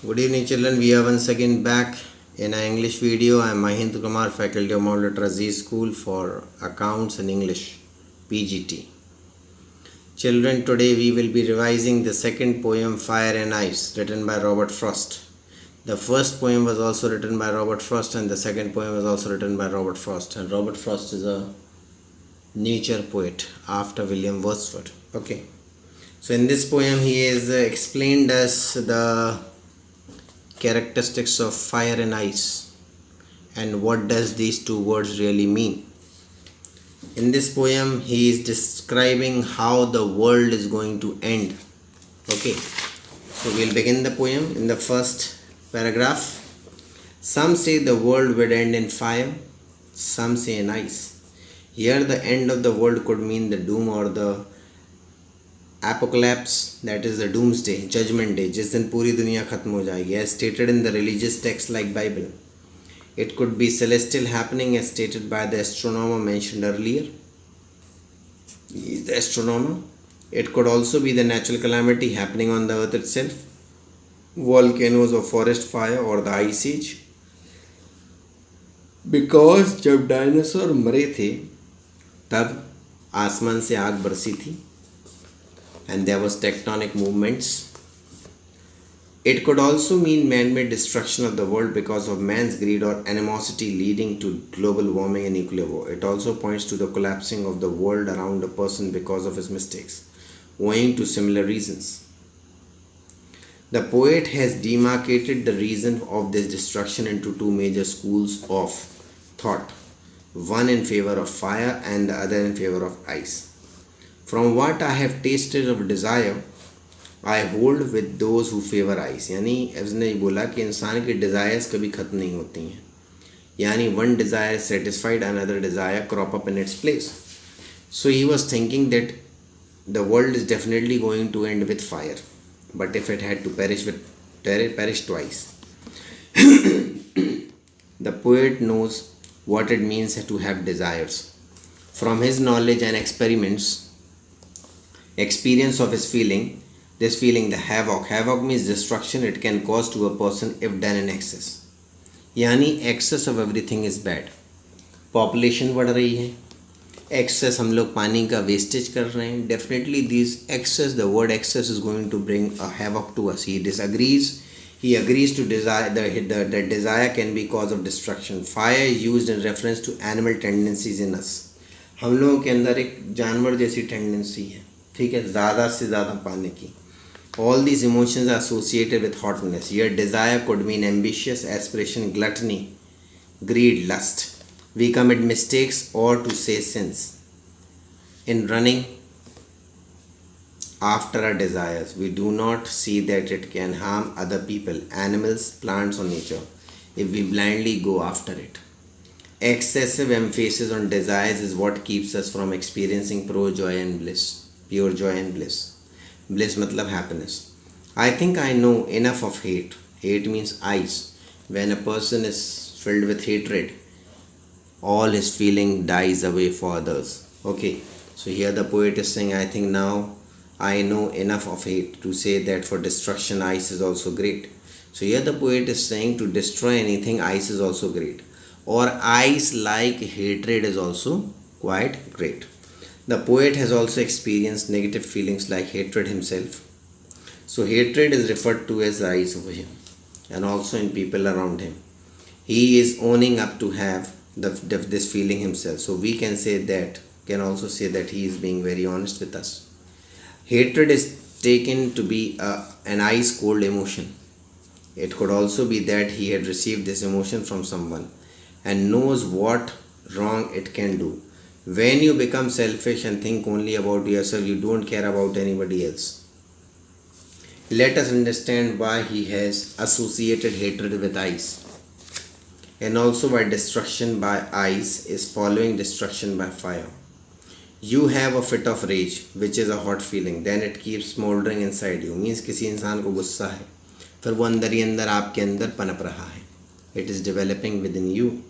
Good evening children, we are once again back in our English video. I am Mahendra, faculty of Mount Literacy School for Accounts and English, PGT. Children, today we will be revising the second poem Fire and Ice, written by Robert Frost. The first poem was also written by Robert Frost and the second poem was also written by Robert Frost. And Robert Frost is a nature poet after William Wordsworth. Okay. So in this poem he has explained us the characteristics of fire and ice and what does these two words really mean. In this poem he is describing how the world is going to end. Okay, so we'll begin the poem in the first paragraph. Some say the world would end in fire, some say in ice. Here the end of the world could mean the doom or the apocalypse, that is the doomsday, judgment day, जिस दिन पूरी दुनिया खत्म हो जाएगी, as stated in the religious texts like Bible. It could be celestial happening as stated by the astronomer mentioned earlier. He is the astronomer. It could also be the natural calamity happening on the earth itself, volcanoes or forest fire or the ice age. Because जब dinosaur मरे थे तब आसमान से आग बरसी थी and there was tectonic movements. It could also mean man-made destruction of the world because of man's greed or animosity leading to global warming and nuclear war. It also points to the collapsing of the world around a person because of his mistakes, owing to similar reasons. The poet has demarcated the reason of this destruction into two major schools of thought, one in favor of fire and the other in favor of ice. From what I have tasted of desire, I hold with those who favor ice. यानी उसने बोला कि इंसान की desires कभी खत्म नहीं होती हैं. यानी one desire is satisfied, another desire crop up in its place. So he was thinking that the world is definitely going to end with fire, but if it had to perish twice. The poet knows what it means to have desires. From his knowledge and experience of his feeling, this feeling, the havoc means destruction it can cause to a person if done in excess. यानी excess of everything is bad. Population बढ़ रही है, excess हम लोग पानी का wastage कर रहे हैं. Definitely the word excess is going to bring a havoc to us. He agrees to desire, the desire can be cause of destruction. Fire is used in reference to animal tendencies in us. हम लोगों के अंदर एक जानवर जैसी tendency है, ठीक है, ज़्यादा से ज़्यादा पाने की. All these emotions are associated with hotness. Here desire could mean ambitious, aspiration, gluttony, greed, lust. We commit mistakes or to say sins in running after our desires. We do not see that it can harm other people, animals, plants or nature if we blindly go after it. Excessive emphasis on desires is what keeps us from experiencing pure joy and bliss. Bliss matlab happiness. I think I know enough of hate. Hate means ice. When a person is filled with hatred, all his feeling dies away for others. Okay, so here the poet is saying, I think now I know enough of hate to say that for destruction ice is also great. So here the poet is saying to destroy anything ice is also great, or ice like hatred is also quite great. The poet has also experienced negative feelings like hatred himself. So hatred is referred to as ice over him and also in people around him. He is owning up to have this feeling himself. So we can also say that he is being very honest with us. Hatred is taken to be an ice cold emotion. It could also be that he had received this emotion from someone and knows what wrong it can do. When you become selfish and think only about yourself, you don't care about anybody else. Let us understand why he has associated hatred with ice, and also why destruction by ice is following destruction by fire. You have a fit of rage, which is a hot feeling, then it keeps smoldering inside you. Means किसी इंसान को गुस्सा है, फिर वो अंदर ही अंदर आपके अंदर पनप रहा है. It is developing within you.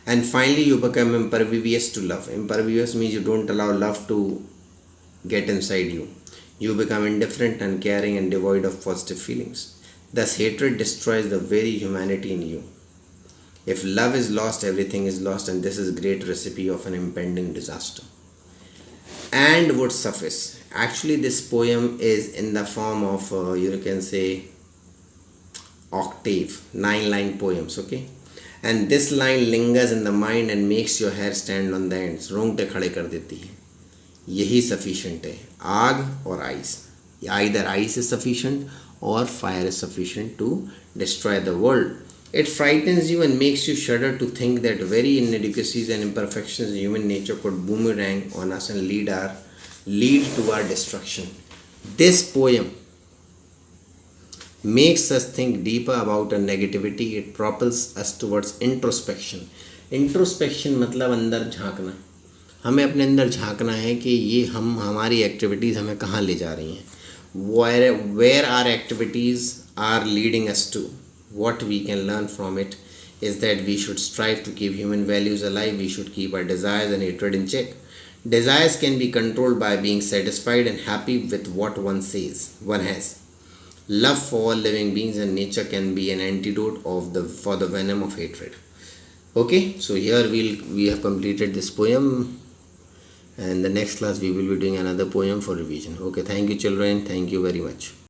And finally you become impervious to love. Impervious means you don't allow love to get inside you. You become indifferent, uncaring and devoid of positive feelings. Thus, hatred destroys the very humanity in you. If love is lost, everything is lost, and this is a great recipe of an impending disaster. And would suffice. Actually, this poem is in the form of, you can say, octave, 9-line poems, okay? And this line lingers in the mind and makes your hair stand on the ends, रोंगटे खड़े कर देती है. यही sufficient है, आग और ice. Either ice is sufficient or fire is sufficient to destroy the world. It frightens you and makes you shudder to think that very inadequacies and imperfections in human nature could boomerang on us and lead to our destruction. This poem makes us think deeper about our negativity. It propels us towards introspection. Introspection मतलब अंदर झांकना. हमें अपने अंदर झांकना है कि ये हमारी activities हमें कहाँ ले जा रही हैं. Where our activities are leading us to. What we can learn from it is that we should strive to keep human values alive. We should keep our desires and hatred in check. Desires can be controlled by being satisfied and happy with what one has. Love for all living beings and nature can be an antidote for the venom of hatred. Okay, so here we have completed this poem, and the next class we will be doing another poem for revision. Okay, thank you children, thank you very much.